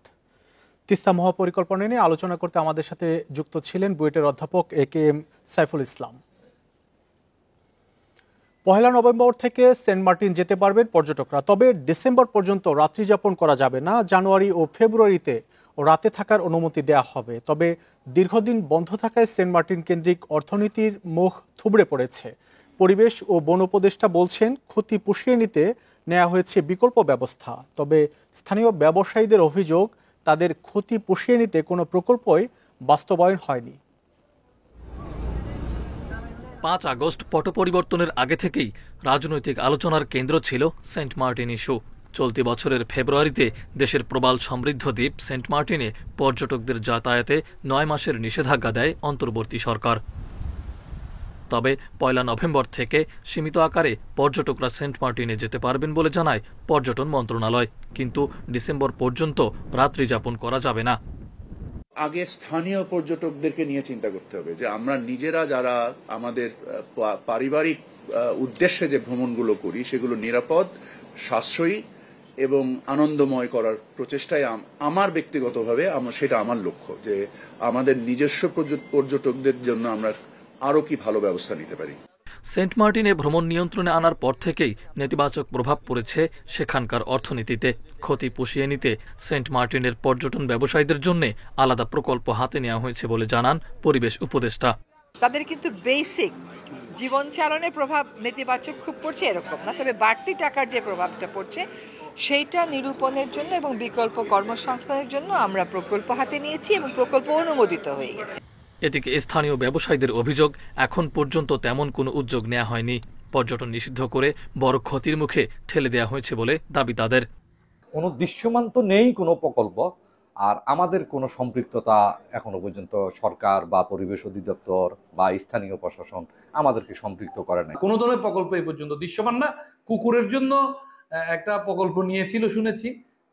তিস্তা মহাপরিকল্পনা নিয়ে আলোচনা করতে আমাদের সাথে যুক্ত ছিলেন বুয়েটের অধ্যাপক AKM সাইফুল ইসলাম। 1 নভেম্বর থেকে সেন্ট মার্টিন যেতে পারবেন পর্যটকরা, তবে ডিসেম্বর পর্যন্ত রাত্রি যাপন করা যাবে না। জানুয়ারি ও ফেব্রুয়ারিতে রাতে থাকার অনুমতি দেওয়া হবে। তবে দীর্ঘদিন বন্ধ থাকায় সেন্ট মার্টিন কেন্দ্রিক অর্থনীতির মুখ থুবড়ে পড়েছে। পরিবেশ ও বন উপদেষ্টা বলছেন, ক্ষতি পুষিয়ে নিতে নেওয়া হয়েছে বিকল্প ব্যবস্থা। তবে স্থানীয় ব্যবসায়ীদের অভিযোগ, তাদের ক্ষতি পুষিয়ে নিতে কোনো প্রকল্পই বাস্তবায়ন হয়নি। 5 আগস্ট পট পরিবর্তনের আগে থেকেই রাজনৈতিক আলোচনার কেন্দ্র ছিল সেন্ট মার্টিন ইস্যু। চলতি বছরের ফেব্রুয়ারিতে দেশের প্রবাল সমৃদ্ধ দ্বীপ সেন্ট মার্টিনে পর্যটকদের যাতায়াতে 9 মাসের নিষেধাজ্ঞা দেয় অন্তর্বর্তী সরকার। তবে 1 নভেম্বর থেকে সীমিত আকারে পর্যটকরা সেন্ট মার্টিনে যেতে পারবেন বলে জানায় পর্যটন মন্ত্রণালয়। কিন্তু ডিসেম্বর পর্যন্ত রাত্রি যাপন করা যাবে না। আগে স্থানীয় পর্যটকদেরকে নিয়ে চিন্তা করতে হবে যে আমরা নিজেরা যারা আমাদের পারিবারিক উদ্দেশ্যে যে ভ্রমণগুলো করি সেগুলো নিরাপদ, সাশ্রয়ী এবং আনন্দময় করার প্রচেষ্টায় আমার ব্যক্তিগতভাবে সেটা আমার লক্ষ্য, যে আমাদের নিজস্ব পর্যটকদের জন্য আমরা আরো কি ভালো ব্যবস্থা নিতে পারি। সেন্ট মার্টিনে ভ্রমণ নিয়ন্ত্রণে আনার পর থেকেই নেতিবাচক প্রভাব পড়েছে সেখানকার অর্থনীতিতে। ক্ষতি পুষিয়ে নিতে সেন্ট মার্টিনের পর্যটন ব্যবসায়ীদের জন্য আলাদা প্রকল্প হাতে নেওয়া হয়েছে বলে জানান পরিবেশ উপদেষ্টা। তাদের কিন্তু বেসিক জীবন চালনে প্রভাব নেতিবাচক খুব পড়ছে এরকম না, তবে বাড়তি টাকার যে প্রভাবটা পড়ছে সেইটা নিরূপণের জন্য এবং বিকল্প কর্মসংস্থানের জন্য আমরা প্রকল্প হাতে নিয়েছি এবং প্রকল্প অনুমোদিত হয়ে গেছে। এদিকে স্থানীয় ব্যবসায়ীদের অভিযোগ, এখন পর্যন্ত তেমন কোনো উদ্যোগ নেওয়া হয়নি। পর্যটন নিষিদ্ধ করে বড় ক্ষতির মুখে ঠেলে দেওয়া হয়েছে বলে দাবি তাদের। কোনো দৃশ্যমান তো নেই কোনো প্রকল্প, আর আমাদের কোনো সম্পৃক্ততা এখনো পর্যন্ত সরকার বা পরিবেশ অধিদপ্তর বা স্থানীয় প্রশাসন আমাদেরকে সম্পৃক্ত করে না। কোনো ধরনের প্রকল্প এই পর্যন্ত দৃশ্যমান না। কুকুরের জন্য একটা প্রকল্প নিয়েছিল শুনেছি,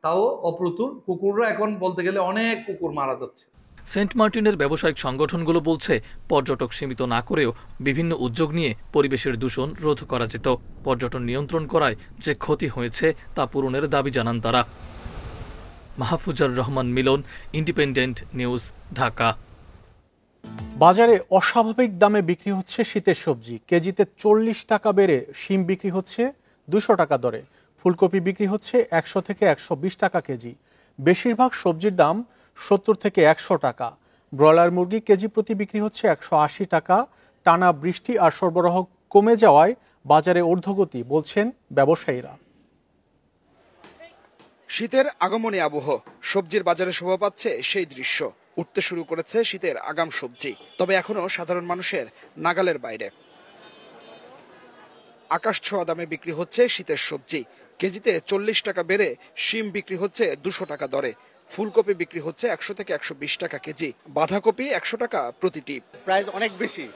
তাও অপ্রতুল। কুকুররা এখন বলতে গেলে অনেক কুকুর মারা যাচ্ছে। সেন্ট মার্টিনের ব্যবসায়িক সংগঠনগুলো বলছে, পর্যটক সীমিত না করেও বিভিন্ন উদ্যোগ নিয়ে পরিবেশের দূষণ রোধ করা যেত। পর্যটন নিয়ন্ত্রণ করায় যে ক্ষতি হয়েছে তা পূরণের দাবি জানান তারা। মাহফুজার রহমান মিলন, ইন্ডিপেন্ডেন্ট নিউজ, ঢাকা। বাজারে অস্বাভাবিক দামে বিক্রি হচ্ছে শীতের সবজি। কেজিতে 40 টাকা বেড়ে শিম বিক্রি হচ্ছে 200 টাকা দরে। ফুলকপি বিক্রি হচ্ছে 100 থেকে 120 টাকা কেজি। বেশিরভাগ সবজির দাম 70 থেকে 100 টাকা। ব্রয়লার মুরগি কেজি প্রতি বিক্রি হচ্ছে 180 টাকা। টানা বৃষ্টি আর সরবরাহ কমে যাওয়ায় বাজারে ঊর্ধ্বগতি বলছেন ব্যবসায়ীরা। শীতের আগমনী আবহ, সবজির বাজারে শোভা পাচ্ছে সেই দৃশ্য। উঠতে শুরু করেছে শীতের আগাম সবজি, তবে এখনো সাধারণ মানুষের নাগালের বাইরে। আকাশ ছোঁয়া দামে বিক্রি হচ্ছে শীতের সবজি। কেজিতে 40 টাকা বেড়ে শিম বিক্রি হচ্ছে 200 টাকা দরে। ফুলকপি বিক্রি হচ্ছে 100 থেকে 120 টাকা কেজি। বাঁধাকপি 100 টাকা প্রতিটি। প্রাইস অনেক বেশি।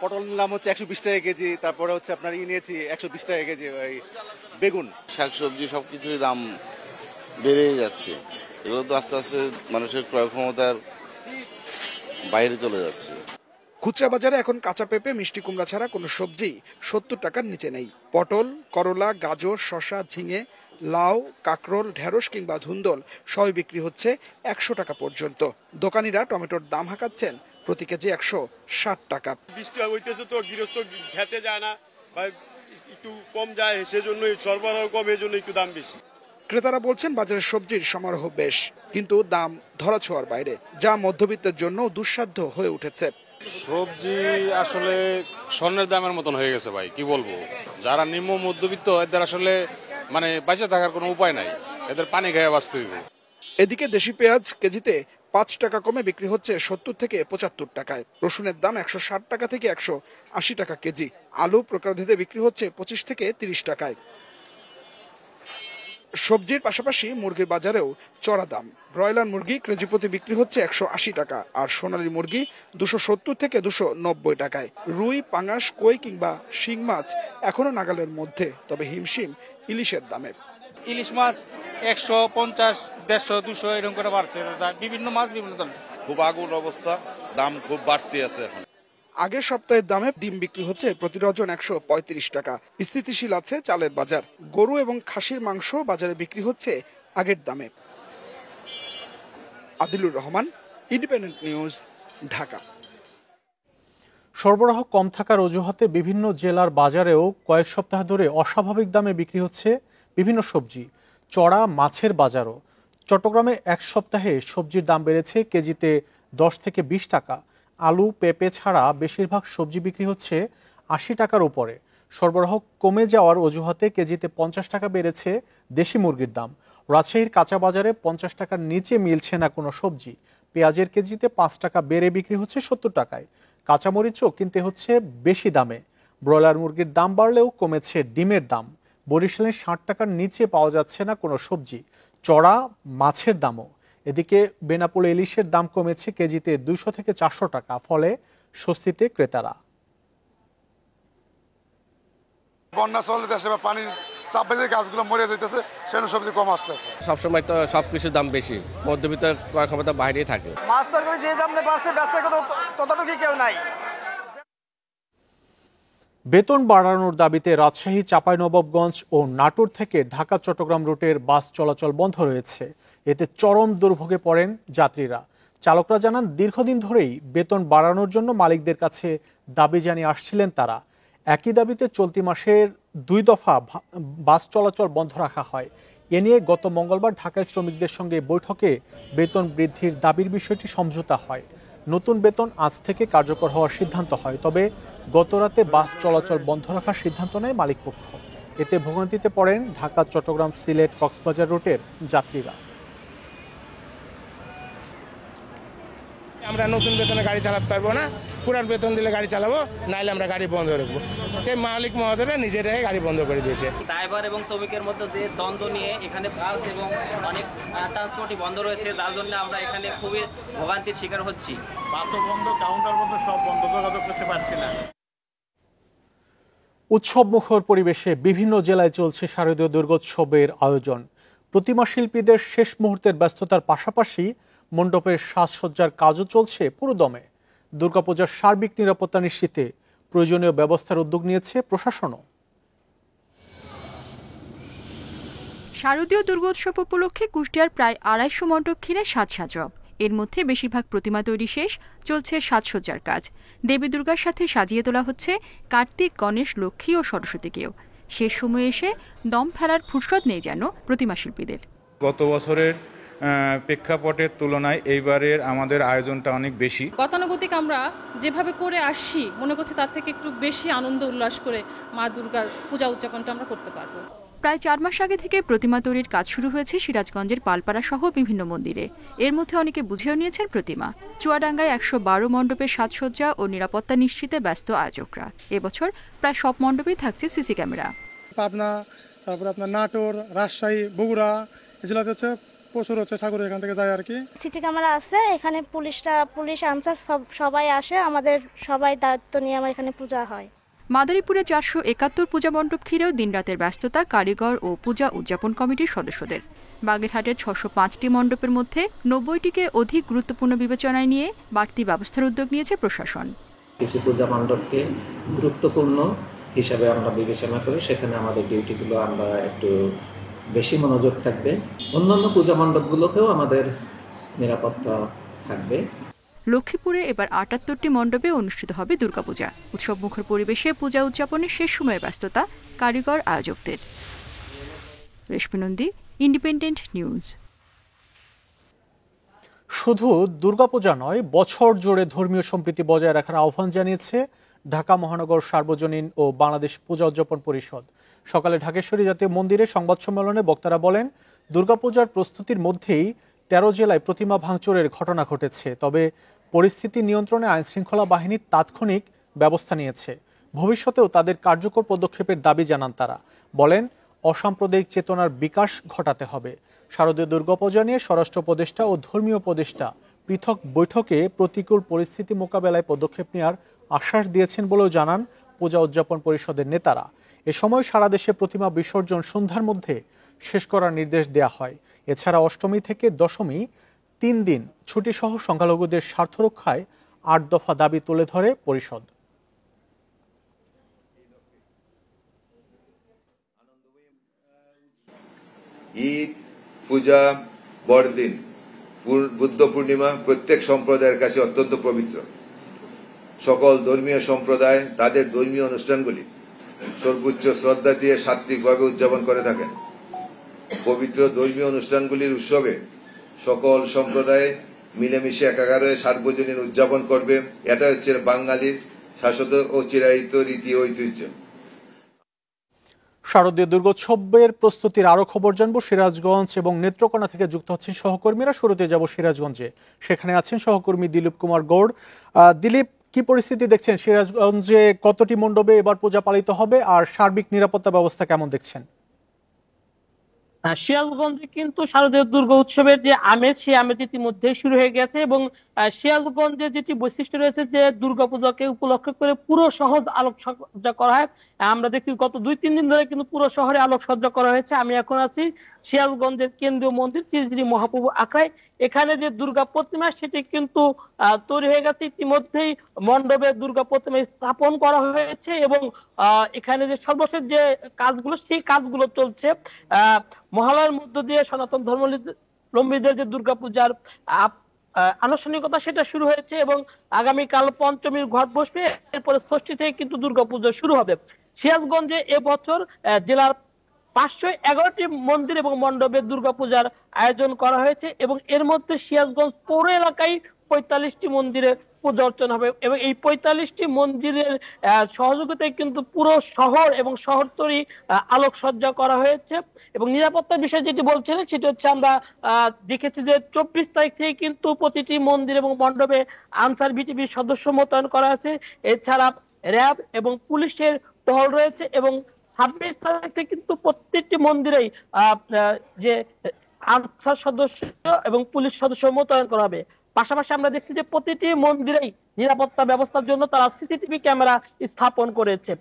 পটল নিলাম হচ্ছে 120 টাকা কেজি, তারপরে হচ্ছে আপনার নিয়েছি 120 টাকা কেজি। ওই বেগুন, শাকসবজি সবকিছুর দাম বেড়ে যাচ্ছে। এগুলো তো আস্তে আস্তে মানুষের ক্রয় ক্ষমতার বাইরে চলে যাচ্ছে। খুচরা বাজারে এখন কাঁচা পেঁপে, মিষ্টি কুমড়া ছাড়া কোনো সবজি 70 টাকার নিচে নেই। পটল, করলা, গাজর, শসা, ঝিঙে, লাউ, কাকরোল, ঢেঁড়স কিংবা ধুন্দল সবই বিক্রি হচ্ছে 100 টাকা পর্যন্ত। দোকানিরা টমেটোর দাম হাঁকাচ্ছেন প্রতি কেজি 160 টাকা। বৃষ্টি হইতেছে তো গৃহস্থ খেতে যায় না বা একটু কম যায়, সেজন্য সরবরাহ কম, এই জন্য একটু দাম বেশি। ক্রেতারা বলছেন বাজারের সবজির সমারোহ বেশ, কিন্তু দাম ধরাছোঁয়ার বাইরে, যা মধ্যবিত্তের জন্য দুঃসাধ্য হয়ে উঠেছে। সবজি আসলে স্বর্ণের দামের মতন হয়ে গেছে ভাই, কি বলবো। যারা নিম্ন মধ্যবিত্ত এদের আসলে মানে বেঁচে থাকার কোনো উপায় নাই, এদের পানি খেয়ে বাঁচতে হইব। এদিকে দেশি পেঁয়াজ কেজিতে 5 টাকা কমে বিক্রি হচ্ছে 70 থেকে 75 টাকায়। রসুনের দাম 160 টাকা থেকে 180 টাকা কেজি। আলু প্রকারভেদে বিক্রি হচ্ছে 25 থেকে 30 টাকায়। সবজির পাশাপাশি মুরগির বাজারেও চড়া দাম। ব্রয়লার মুরগি কেজি প্রতি বিক্রি হচ্ছে 180 টাকা, আর সোনালী মুরগি 270 থেকে 290 টাকায়। রুই, পাঙাশ, কই কিংবা শিং মাছ এখনো নাগালের মধ্যে, তবে হিমশিম ইলিশের দামে। ইলিশ মাছ 150, 150, 200 এরকম করে বাড়ছে। বিভিন্ন মাছ বিভিন্ন দাম। খুব আগুন অবস্থা, দাম খুব বাড়তি আছে এখন। আগের সপ্তাহের দামে ডিম বিক্রি হচ্ছে প্রতি ডজন 135 টাকা। স্থিতিশীল আছে চালের বাজার। গরু এবং খাসির মাংস বাজারে বিক্রি হচ্ছে আগের দামে। Adilur Rahman, independent news, Dhaka. সরবরাহ কম থাকার অজুহাতে বিভিন্ন জেলার বাজারেও কয়েক সপ্তাহ ধরে অস্বাভাবিক দামে বিক্রি হচ্ছে বিভিন্ন সবজি। চড়া মাছের বাজারও। চট্টগ্রামে এক সপ্তাহে সবজির দাম বেড়েছে কেজিতে 10 থেকে 20 টাকা। আলু, পেঁপে ছাড়া বেশিরভাগ সবজি বিক্রি হচ্ছে 80 টাকার উপরে। সরবরাহ কমে যাওয়ার অজুহাতে কেজিতে 50 টাকা বেড়েছে দেশি মুরগির দাম। রাজশাহীর কাঁচা বাজারে 50 টাকার নিচে মিলছে না কোনো সবজি। পেঁয়াজের কেজিতে 5 টাকা বেড়ে বিক্রি হচ্ছে 70 টাকায়। কাঁচামরিচও কিনতে হচ্ছে বেশি দামে। ব্রয়লার মুরগির দাম বাড়লেও কমেছে ডিমের দাম। বরিশালে 60 টাকার নিচে পাওয়া যাচ্ছে না কোনো সবজি। চড়া মাছের দামও। এদিকে বেনাপোল ইলিশের দাম কমেছে কেজিতে 200 থেকে 400 টাকা, ফলে স্বস্তিতে ক্রেতারা। বন্যা চলতেছে বা পানির চাপ বেড়ে গাছগুলো মরে যাইতেছে, সেজন্য সবজি কম আসতেছে। সবসময় তো সবকিছুর দাম বেশি, মধ্যবিত্ত ক্রয় ক্ষমতা বাইরেই থাকে। মাছ তরকারি যে দামে বাড়ছে, ব্যস্ত ততটুকু কেউ নাই। বেতন বাড়ানোর দাবিতে রাজশাহী, চাঁপাইনবাবগঞ্জ ও নাটোর থেকে ঢাকা চট্টগ্রাম রুটের বাস চলাচল বন্ধ রয়েছে। এতে চরম দুর্ভোগে পড়েন যাত্রীরা। চালকরা জানান, দীর্ঘদিন ধরেই বেতন বাড়ানোর জন্য মালিকদের কাছে দাবি জানিয়ে আসছিলেন তারা। একই দাবিতে চলতি মাসের 2 দফা বাস চলাচল বন্ধ রাখা হয়। এ নিয়ে গত মঙ্গলবার ঢাকায় শ্রমিকদের সঙ্গে বৈঠকে বেতন বৃদ্ধির দাবির বিষয়টি সমঝোতা হয়। নতুন বেতন আজ থেকে কার্যকর হওয়ার সিদ্ধান্ত হয়। তবে গতরাতে বাস চলাচল বন্ধ রাখার সিদ্ধান্ত নেয় মালিকপক্ষ। এতে ভোগান্তিতে পড়েন ঢাকা, চট্টগ্রাম, সিলেট, কক্সবাজার রুটের যাত্রীরা। আমরা নতুন বেতনে গাড়ি চালাতে পারবো না, পুরান বেতন দিলে গাড়ি চালাবো, নাইলে আমরা গাড়ি বন্ধ রাখবো। সেই মালিক মহোদয়রা নিজেরাই গাড়ি বন্ধ করে দিয়েছে। ড্রাইভার এবং শ্রমিকের মধ্যে যে দ্বন্দ্ব নিয়ে এখানে বাস এবং অনেক ট্রান্সপোর্টই বন্ধ রয়েছে, যার জন্য আমরা এখানে খুবই ভোগান্তির শিকার হচ্ছি। বাসও বন্ধ, কাউন্টার বন্ধ, সব বন্ধ, যোগাযোগ করতে পারছি না। উৎসবমুখর পরিবেশে বিভিন্ন জেলায় চলছে শারদীয় দুর্গোৎসবের আয়োজন। প্রতিমা শিল্পীদের শেষ মুহূর্তের ব্যস্ততার পাশাপাশি মণ্ডপের সাজসজ্জার কাজও চলছে পুরোদমে। দুর্গাপূজার সার্বিক নিরাপত্তা নিশ্চিতে প্রয়োজনীয় ব্যবস্থার উদ্যোগ নিয়েছে প্রশাসনও। শারদীয় দুর্গোৎসব উপলক্ষে কুষ্টিয়ার প্রায় ২৫০ মণ্ডপ ঘিরে সাজসজ্জা। এর মধ্যে বেশিরভাগ প্রতিমা তৈরি শেষ, চলছে সাজসজ্জার কাজ। দেবী দুর্গার সাথে সাজিয়ে তোলা হচ্ছে কার্তিক, গণেশ, লক্ষ্মী ও সরস্বতীকেও। শেষ সময়ে এসে দম ফেলার ফুরসত নেই যেন প্রতিমা শিল্পীদের। গত বছরের প্রেক্ষাপটের তুলনায় এইবারের আমাদের আয়োজনটা অনেক বেশি। গতানুগতিক আমরা যেভাবে করে আসছি, মনে করছি তার থেকে একটু বেশি আনন্দ উল্লাস করে মা দুর্গার পূজা উদযাপনটা আমরা করতে পারবো। প্রায় ৪ মাস আগে থেকে প্রতিমা তৈরির কাজ শুরু হয়েছে সিরাজগঞ্জের পালপাড়া সহ বিভিন্ন মন্দিরে। এর মধ্যে অনেকে বুঝেও নিয়েছেন প্রতিমা। চুয়াডাঙ্গায় ১১২ মণ্ডপের সাজসজ্জা ও নিরাপত্তা নিশ্চিতে ব্যস্ত আয়োজকরা। এবছর প্রায় সব মণ্ডপেই থাকছে সিসি ক্যামেরা। পাবনা, তারপরে আপনার নাটোর, রাজশাহী, বগুড়া জেলাতে হচ্ছে প্রচুর হচ্ছে ঠাকুর এখান থেকে যায় আর কি। সিসি ক্যামেরা আছে এখানে, পুলিশ আনসার সবাই আসে, আমাদের সবাই দায়িত্ব নিয়ে আমার এখানে পূজা হয়। মাদারীপুরে ৪৭১ পূজা মণ্ডপ ঘিরেও দিনরাতের ব্যস্ততা কারিগর ও পূজা উদযাপন কমিটির সদস্যদের। বাগেরহাটের ৬০৫টি মণ্ডপের মধ্যে ৯০টিকে অধিক গুরুত্বপূর্ণ বিবেচনায় নিয়ে বাড়তি ব্যবস্থার উদ্যোগ নিয়েছে প্রশাসন। কিছু পূজা মণ্ডপকে গুরুত্বপূর্ণ হিসাবে আমরা বিবেচনা করি, সেখানে আমাদের ডিউটিগুলো আমরা একটু বেশি মনোযোগ থাকবে। অন্যান্য পূজা মণ্ডপগুলোতেও আমাদের নিরাপত্তা থাকবে। লক্ষ্মীপুরে এবার ৭৮টি মণ্ডপে অনুষ্ঠিত হবে দুর্গাপূজা। উৎসবমুখর পরিবেশে পূজা উদযাপনের শেষ সময়ের ব্যস্ততা কারিগর আয়োজকদের। রেশমি নন্দী, ইন্ডিপেন্ডেন্ট নিউজ। শুধু দুর্গাপূজা নয়, বছর জুড়ে ধর্মীয় সম্প্রীতি বজায় রাখার আহ্বান জানিয়েছে ঢাকা মহানগর সার্বজনীন ও বাংলাদেশ পূজা উদযাপন পরিষদ। সকালে ঢাকেশ্বরী জাতীয় মন্দিরে সংবাদ সম্মেলনে বক্তারা বলেন, দুর্গাপূজার প্রস্তুতির মধ্যেই ১৩ জেলায় প্রতিমা ভাঙচুরের ঘটনা ঘটেছে। তবে পরিস্থিতি নিয়ন্ত্রণে আইনশৃঙ্খলা বাহিনী তাৎক্ষণিক ব্যবস্থা নিয়েছে। ভবিষ্যতেও তাদের কার্যকর পদক্ষেপের দাবি জানান তারা। বলেন, অসাম্প্রদায়িক চেতনার বিকাশ ঘটাতে হবে। শারদীয় দুর্গাপূজা নিয়ে স্বরাষ্ট্র উপদেষ্টা ও ধর্মীয় উপদেষ্টা পৃথক বৈঠকে প্রতিকূল পরিস্থিতি মোকাবেলায় পদক্ষেপ নেওয়ার আশ্বাস দিয়েছেন বলেও জানান পূজা উদযাপন পরিষদের নেতারা। এ সময় সারা দেশে প্রতিমা বিসর্জন সন্ধ্যার মধ্যে শেষ করার নির্দেশ দেওয়া হয়। এছাড়া অষ্টমী থেকে দশমী ৩ দিন ছুটিসহ সংখ্যালঘুদের স্বার্থ রক্ষায় ৮ দফা দাবি তুলে ধরে পরিষদ। ঈদ, পূজা, বড়দিন, বুদ্ধ পূর্ণিমা প্রত্যেক সম্প্রদায়ের কাছে অত্যন্ত পবিত্র। সকল ধর্মীয় সম্প্রদায় তাদের ধর্মীয় অনুষ্ঠানগুলি সর্বোচ্চ শ্রদ্ধা দিয়ে সাত্ত্বিকভাবে উদযাপন করে থাকেন। পবিত্র ধর্মীয় অনুষ্ঠানগুলির উৎসবে সকল সম্প্রদায় মিলেমিশে একাকার হয়ে সার্বজনীন উদযাপন করবে। এটা হচ্ছে বাঙালির শাশ্বত ও চিরায়িত রীতি ঐতিহ্য। শারদীয় দুর্গোৎসবের প্রস্তুতির আরো খবর জানবো সিরাজগঞ্জ এবং নেত্রকোনা থেকে যুক্ত হচ্ছেন সহকর্মীরা। শুরুতে যাব সিরাজগঞ্জে, সেখানে আছেন সহকর্মী দিলীপ কুমার গৌড়। দিলীপ, কি পরিস্থিতি দেখছেন সিরাজগঞ্জে? কতটি মণ্ডপে এবার পূজা পালিত হবে আর সার্বিক নিরাপত্তা ব্যবস্থা কেমন দেখছেন? সিরাজগঞ্জে কিন্তু শারদীয় দুর্গা উৎসবের যে আমেজ, সেই আমেজ ইতিমধ্যে শুরু হয়ে গেছে এবং সিরাজগঞ্জে যেটি বৈশিষ্ট্য রয়েছে যে দুর্গাপূজাকে উপলক্ষ করে পুরো শহর আলোকসজ্জা করা হয়। আমরা দেখি গত ২-৩ দিন ধরে কিন্তু পুরো শহরে আলোকসজ্জা করা হয়েছে। আমি এখন আছি সিরাজগঞ্জের কেন্দ্রীয় মন্দির শ্রী মহাপ্রভু আখড়ায়। এখানে যে দুর্গা প্রতিমা সেটি কিন্তু তৈরি হয়ে গেছে। ইতিমধ্যেই মণ্ডপে দুর্গা প্রতিমা স্থাপন করা হয়েছে এবং এখানে যে সর্বশেষ যে কাজগুলো, সেই কাজগুলো চলছে। মহালয়ার মধ্য দিয়ে সনাতন ধর্মাবলম্বীদের যে দুর্গাপূজার আনুষ্ঠানিকতা সেটা শুরু হয়েছে এবং আগামীকাল পঞ্চমীর ঘট বসবে। এরপরে ষষ্ঠী থেকে কিন্তু দুর্গাপূজা শুরু হবে। সিরাজগঞ্জে এবছর জেলার ৫১১টি মন্দির এবং মণ্ডপে দুর্গাপূজার আয়োজন করা হয়েছে এবং এর মধ্যে সিরাজগঞ্জ পৌর এলাকায় 45টি মন্দিরে পূজা অর্চনা হবে এবং এই 45টি মন্দিরের সহযোগিতায় কিন্তু পুরো শহর এবং শহরতলি আলোকসজ্জা করা হয়েছে। এবং নিরাপত্তার বিষয় যেটি বলছিলেন সেটি হচ্ছে আমরা দেখেছি যে 24 তারিখ থেকে কিন্তু প্রতিটি মন্দির এবং মণ্ডপে আনসার বিটিভির সদস্য মোতায়েন করা আছে। এছাড়া র্যাব এবং পুলিশের টহল রয়েছে এবং 26 তারিখ থেকে কিন্তু প্রত্যেকটি মন্দিরেই যে আনসার সদস্য এবং পুলিশ সদস্য মোতায়েন করা হবে। পাশাপাশি আমরা দেখছি যে প্রতিটি মন্দিরেই নিরাপত্তা ব্যবস্থার জন্য তারা সিসিটিভি ক্যামেরা স্থাপন করেছে।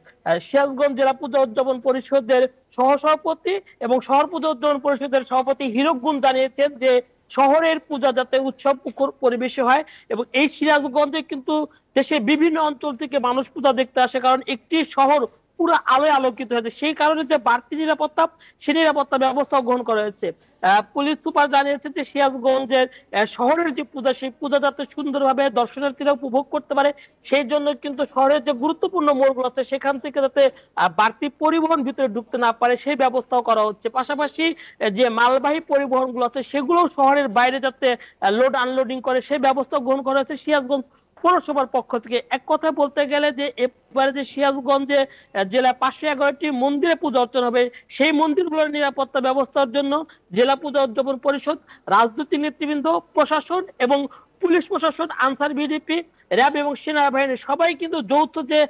সিরাজগঞ্জ জেলা পূজা উদযাপন পরিষদের সহসভাপতি এবং শহর পূজা উদযাপন পরিষদের সভাপতি হীরক গুণ জানিয়েছেন যে শহরের পূজা যাতে উৎসব পরিবেশে হয় এবং এই সিরাজগঞ্জে কিন্তু দেশের বিভিন্ন অঞ্চল থেকে মানুষ পূজা দেখতে আসে, কারণ একটি শহর পুরো আলোয় আলোকিত হয়েছে। সেই কারণে যে বাড়তি নিরাপত্তা, সেই নিরাপত্তা ব্যবস্থা গ্রহণ করা হয়েছে। পুলিশ সুপার জানিয়েছেন যে সিরাজগঞ্জের শহরের যে পূজা, সেই পূজা যাতে সুন্দরভাবে দর্শনার্থীরা উপভোগ করতে পারে সেই জন্য কিন্তু শহরের যে গুরুত্বপূর্ণ মোড়গুলো আছে সেখান থেকে যাতে বাড়তি পরিবহন ভিতরে ঢুকতে না পারে সেই ব্যবস্থাও করা হচ্ছে। পাশাপাশি যে মালবাহী পরিবহনগুলো আছে সেগুলো শহরের বাইরে যাতে লোড আনলোডিং করে সেই ব্যবস্থা গ্রহণ করা হয়েছে সিরাজগঞ্জ পৌরসভার পক্ষ থেকে। এক কথা বলতে গেলে যে এবারে যে সিরাজগঞ্জে জেলা 511টি মন্দিরে পূজা অর্চনা হবে সেই মন্দিরগুলোর নিরাপত্তা ব্যবস্থার জন্য জেলা পূজা উদযাপন পরিষদ, রাজনৈতিক নেতৃবৃন্দ, প্রশাসন এবং পুলিশ প্রশাসন, আনসার বিডিপি, র্যাব এবং সেনাবাহিনী সবাই কিন্তু যৌথ যে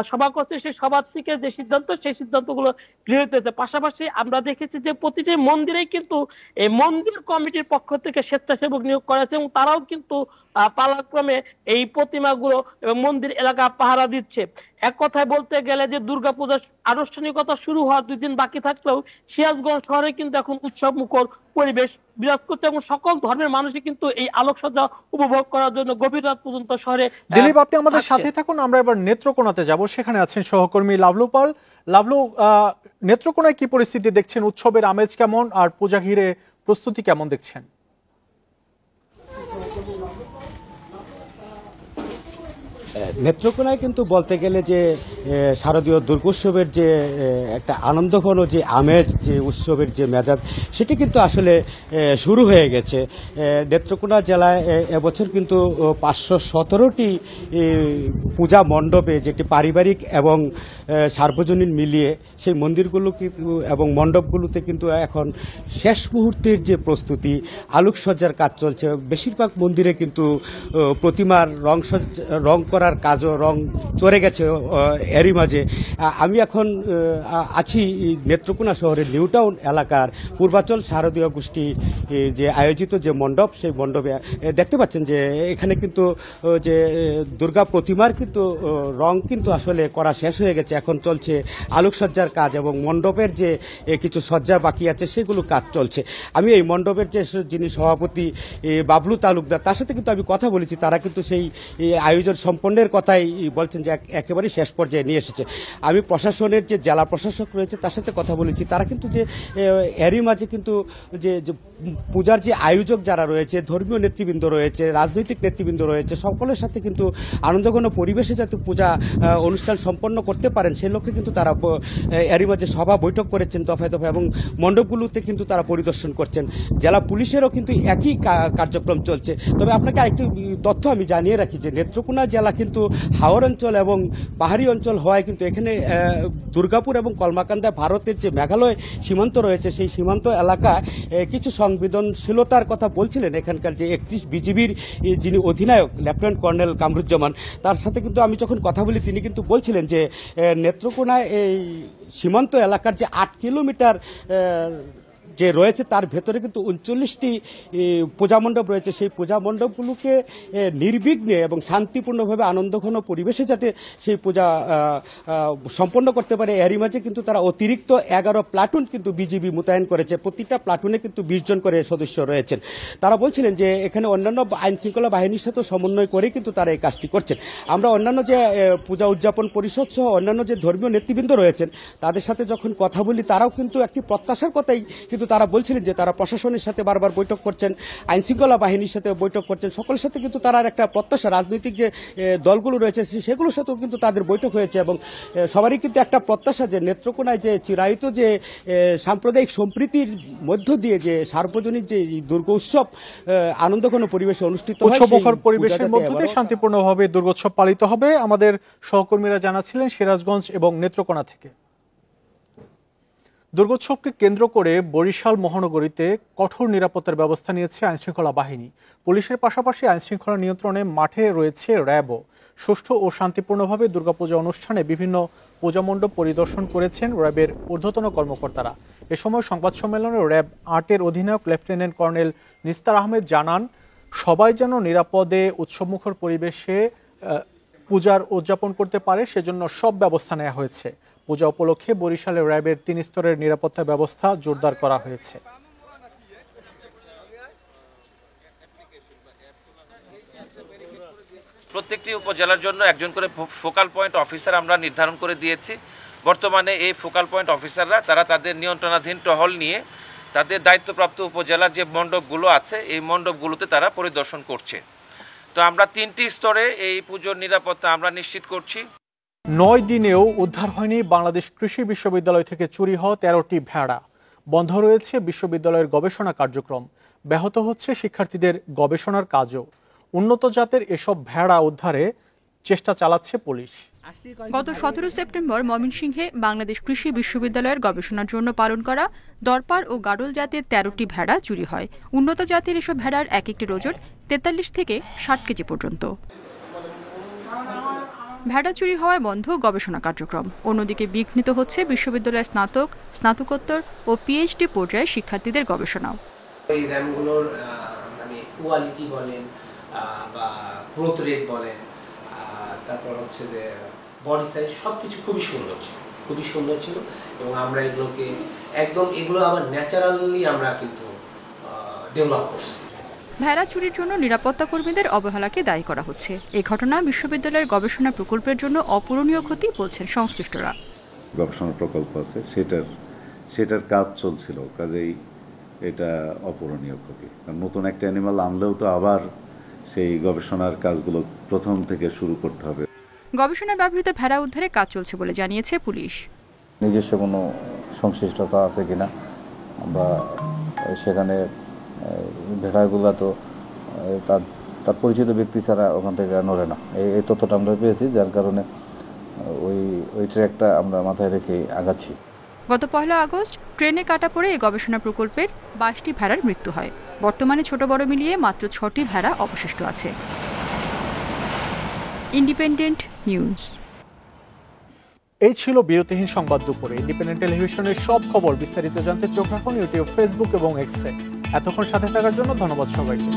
সভা করছে সেই সভা থেকে যে সিদ্ধান্ত সেই সিদ্ধান্তগুলো গৃহীত হয়েছে। পাশাপাশি আমরা দেখেছি যে প্রতিটি মন্দিরেই কিন্তু এই মন্দির কমিটির পক্ষ থেকে স্বেচ্ছাসেবক নিয়োগ করা হয়েছে এবং তারাও কিন্তু পালাক্রমে এই প্রতিমাগুলো এবং মন্দির এলাকা পাহারা দিচ্ছে। এক কথায় বলতে গেলে যে দুর্গাপূজার আনুষ্ঠানিকতা শুরু হওয়ার 2 দিন বাকি থাকলেও সিরাজগঞ্জ শহরে কিন্তু এখন উৎসব মুখর পরিবেশ বিরাজ করছে এবং সকল ধর্মের মানুষই কিন্তু এই আলোকসজ্জা উপভোগ করার জন্য গভীর রাত পর্যন্ত শহরে। দিলীপ, আপনি আমাদের সাথে থাকুন, আমরা এবার নেত্রকোনাতে যাব। সেখানে আছেন সহকর্মী লাভলু পাল। লাভলু, নেত্রকোনায় কি পরিস্থিতি দেখছেন? উৎসবের আমেজ কেমন আর পূজা ঘিরে প্রস্তুতি কেমন দেখছেন? নেত্রকোনায় কিন্তু বলতে গেলে যে শারদীয় দুর্গোৎসবের যে একটা আনন্দঘন যে আমেজ, যে উৎসবের যে মেজাজ, সেটি কিন্তু আসলে শুরু হয়ে গেছে। নেত্রকোনা জেলায় এবছর কিন্তু 517টি পূজা মণ্ডপে, যেটি পারিবারিক এবং সার্বজনীন মিলিয়ে সেই মন্দিরগুলো এবং মণ্ডপগুলোতে কিন্তু এখন শেষ মুহূর্তের যে প্রস্তুতি, আলোকসজ্জার কাজ চলছে। বেশিরভাগ মন্দিরে কিন্তু প্রতিমার রং করার কাজও, রং চড়ে গেছে এরই মাঝে। আমি এখন আছি নেত্রকোনা শহরের নিউ টাউন এলাকার পূর্বাচল শারদীয় গোষ্ঠী যে আয়োজিত যে মণ্ডপ, সেই মণ্ডপে দেখতে পাচ্ছেন যে এখানে কিন্তু যে দুর্গা প্রতিমার কিন্তু রং কিন্তু আসলে করা শেষ হয়ে গেছে। এখন চলছে আলোকসজ্জার কাজ এবং মণ্ডপের যে কিছু সজ্জা বাকি আছে সেগুলো কাজ চলছে। আমি এই মণ্ডপের যে যিনি সভাপতি বাবলু তালুকদার, তার সাথে কিন্তু আমি কথা বলেছি। তারা কিন্তু সেই আয়োজন সম্পন্নের কথাই বলছেন যে একেবারেই শেষ পর্যায়ে নিয়ে এসেছে। আমি প্রশাসনের যে জেলা প্রশাসক রয়েছে তার সাথে কথা বলেছি। তারা কিন্তু যে এরই মাঝে কিন্তু যে পূজার যে আয়োজক যারা রয়েছে, ধর্মীয় নেতৃবৃন্দ রয়েছে, রাজনৈতিক নেতৃবৃন্দ রয়েছে, সকলের সাথে কিন্তু আনন্দঘন পরিবেশে যাতে পূজা অনুষ্ঠান সম্পন্ন করতে পারেন সেই লক্ষ্যে কিন্তু তারা এরই মাঝে সভা বৈঠক করেছেন দফায় দফায় এবং মণ্ডপগুলোতে কিন্তু তারা পরিদর্শন করছেন। জেলা পুলিশেরও কিন্তু একই কার্যক্রম চলছে। তবে আপনাকে আরেকটি তথ্য আমি জানিয়ে রাখি যে নেত্রকোনা জেলা কিন্তু হাওর অঞ্চল এবং পাহাড়ি অঞ্চল হওয়ায় কিন্তু এখানে দুর্গাপুর এবং কলমাকান্দা ভারতের যে মেঘালয় সীমান্ত রয়েছে সেই সীমান্ত এলাকায় কিছু সংবেদনশীলতার কথা বলছিলেন এখানকার যে 31 বিজিবির যিনি অধিনায়ক লেফটেন্যান্ট কর্নেল কামরুজ্জামান। তার সাথে কিন্তু আমি যখন কথা বলি তিনি কিন্তু বলছিলেন যে নেত্রকোনায় এই সীমান্ত এলাকার যে 8 কিলোমিটার যে রয়েছে তার ভেতরে কিন্তু 39টি পূজা মণ্ডপ রয়েছে। সেই পূজা মণ্ডপগুলোকে নির্বিঘ্নে এবং শান্তিপূর্ণভাবে আনন্দঘন পরিবেশে যাতে সেই পূজা সম্পন্ন করতে পারে এরই মাঝে কিন্তু তারা অতিরিক্ত 11 প্লাটুন কিন্তু বিজিবি মোতায়েন করেছে। প্রতিটা প্লাটুনে কিন্তু 20 জন করে সদস্য রয়েছেন। তারা বলছিলেন যে এখানে অন্যান্য আইন শৃঙ্খলা বাহিনীর সাথে সমন্বয় করে কিন্তু তারা এই কাজটি করছেন। আমরা অন্যান্য যে পূজা উদযাপন পরিষদ সহ অন্যান্য যে ধর্মীয় নেতৃবৃন্দ রয়েছেন তাদের সাথে যখন কথা বলি তারাও কিন্তু একটি প্রত্যাশার কথাই কিন্তু কিন্তু তারা বলছিলেন যে তারা প্রশাসনের সাথে বারবার বৈঠক করছেন, আইনশৃঙ্খলা বাহিনীর সাথে বৈঠক করছেন, সকলের সাথে কিন্তু তারা একটা প্রত্যাশা, রাজনৈতিক যে দলগুলো রয়েছে সেগুলোর সাথেও কিন্তু তাদের বৈঠক হয়েছে এবং সবারই কিন্তু একটা প্রত্যাশা যে নেত্রকোনায় যে চিরায়িত যে সাম্প্রদায়িক সম্প্রীতির মধ্য দিয়ে যে সার্বজনীন যে দুর্গোৎসব আনন্দঘন পরিবেশে অনুষ্ঠিত হয়, উৎসবমুখর পরিবেশের মধ্যে দিয়ে শান্তিপূর্ণভাবে দুর্গোৎসব পালিত হবে। আমাদের সহকর্মীরা জানাচ্ছিলেন সিরাজগঞ্জ এবং নেত্রকোনা থেকে। দুর্গোৎসবকে কেন্দ্র করে বরিশাল মহানগরীতে কঠোর নিরাপত্তার ব্যবস্থা নিয়েছে আইনশৃঙ্খলা বাহিনী। পুলিশের পাশাপাশি আইনশৃঙ্খলা নিয়ন্ত্রণে মাঠে রয়েছে র্যাবও। সুষ্ঠু ও শান্তিপূর্ণভাবে দুর্গাপূজা অনুষ্ঠানে বিভিন্ন পূজামণ্ডপ পরিদর্শন করেছেন র্যাবের ঊর্ধ্বতন কর্মকর্তারা। এ সময় সংবাদ সম্মেলনে র্যাব ৮-এর অধিনায়ক লেফটেন্যান্ট কর্নেল নিস্তার আহমেদ জানান, সবাই যেন নিরাপদে উৎসবমুখর পরিবেশে পূজার উদযাপন করতে পারে সেজন্য সব ব্যবস্থা নেওয়া হয়েছে। পূজা উপলক্ষে বরিশালে র্যাবের ৩ স্তরের নিরাপত্তা ব্যবস্থা জোরদার করা হয়েছে। প্রত্যেকটি উপজেলার জন্য একজন করে ফোকাল পয়েন্ট অফিসার আমরা নির্ধারণ করে দিয়েছি। বর্তমানে এই ফোকাল পয়েন্ট অফিসাররা তারা তাদের নিয়ন্ত্রণাধীন টহল নিয়ে তাদের দায়িত্বপ্রাপ্ত উপজেলার যে মণ্ডপগুলো আছে এই মণ্ডপগুলোতে তারা পরিদর্শন করছে। তো আমরা 3টি স্তরে এই পুজোর নিরাপত্তা আমরা নিশ্চিত করছি। 9 দিনেও উদ্ধার হয়নি বাংলাদেশ কৃষি বিশ্ববিদ্যালয় থেকে চুরি হওয়া 13টি ভেড়া। বন্ধ রয়েছে বিশ্ববিদ্যালয়ের গবেষণা কার্যক্রম, ব্যাহত হচ্ছে শিক্ষার্থীদের গবেষণার কাজও। উন্নত জাতের এসব ভেড়া উদ্ধারে চেষ্টা চালাচ্ছে পুলিশ। গত 17 সেপ্টেম্বর ময়মনসিংহে বাংলাদেশ কৃষি বিশ্ববিদ্যালয়ের গবেষণার জন্য পালন করা দরপার ও গাডল জাতের 13টি ভেড়া চুরি হয়। উন্নত জাতের এসব ভেড়ার এক একটির ওজন 43 থেকে 60 কেজি পর্যন্ত। ভেড়া চুরি হওয়ায় বন্ধ গবেষণা কার্যক্রম। অন্যদিকে বিঘ্নিত হচ্ছে বিশ্ববিদ্যালয়ের স্নাতক, স্নাতকোত্তর ও পিএইচডি পর্যায়ে শিক্ষার্থীদের গবেষণাও। এই র্যামগুলোর কোয়ালিটি বলেন বা গ্রোথ রেট বলেন, তারপর হচ্ছে যে বডি সাইজ, সবকিছু খুবই সুন্দর ছিল এবং আমরা এগুলোকে একদম এগুলো আবার ন্যাচারালি আমরা কিন্তু ডেভেলপ করছি। ভেড়া চুরির জন্য নিরাপত্তা কর্মীদের অবহেলাকে দায়ী করা হচ্ছে। এই ঘটনা বিশ্ববিদ্যালয়ের গবেষণা প্রকল্পের জন্য অপূরণীয় ক্ষতি বলছেন সংশ্লিষ্টরা। গবেষণা প্রকল্প আছে, সেটার কাজ চলছিল, কাজেই এটা অপূরণীয় ক্ষতি। নতুন একটা অ্যানিমাল আনলেও তো আবার সেই গবেষণার কাজগুলো প্রথম থেকে শুরু করতে হবে। গবেষণায় ব্যবহৃত ভেড়া উদ্ধারে কাজ চলছে বলে জানিয়েছে পুলিশ। নিজস্ব কোনো সংশ্লিষ্টতা আছে কিনা বা সেখানে ভেড়াগুলো তো তার পরিচিত ব্যক্তি ছাড়া ওখান থেকে নড়ে না, এই তথ্যটা আমরা পেয়েছি, যার কারণে ওই ট্র্যাকটা আমরা মাথায় রেখে আগাচ্ছি। গত 1 আগস্ট ট্রেনে কাটা পড়ে এই গবেষণা প্রকল্পের 22টি ভেড়ার মৃত্যু হয়। বর্তমানে ছোট বড় মিলিয়ে মাত্র 6টি ভেড়া অবশিষ্ট আছে। Independent news. এই ছিল বিরতিহীন সংবাদ দুপুরে। ইন্ডিপেন্ডেন্ট টেলিভিশনের সব খবর বিস্তারিত জানতে চোখ রাখুন ইউটিউব, ফেসবুক এবং এক্সে। এতক্ষণ সাথে থাকার জন্য ধন্যবাদ সবাইকে।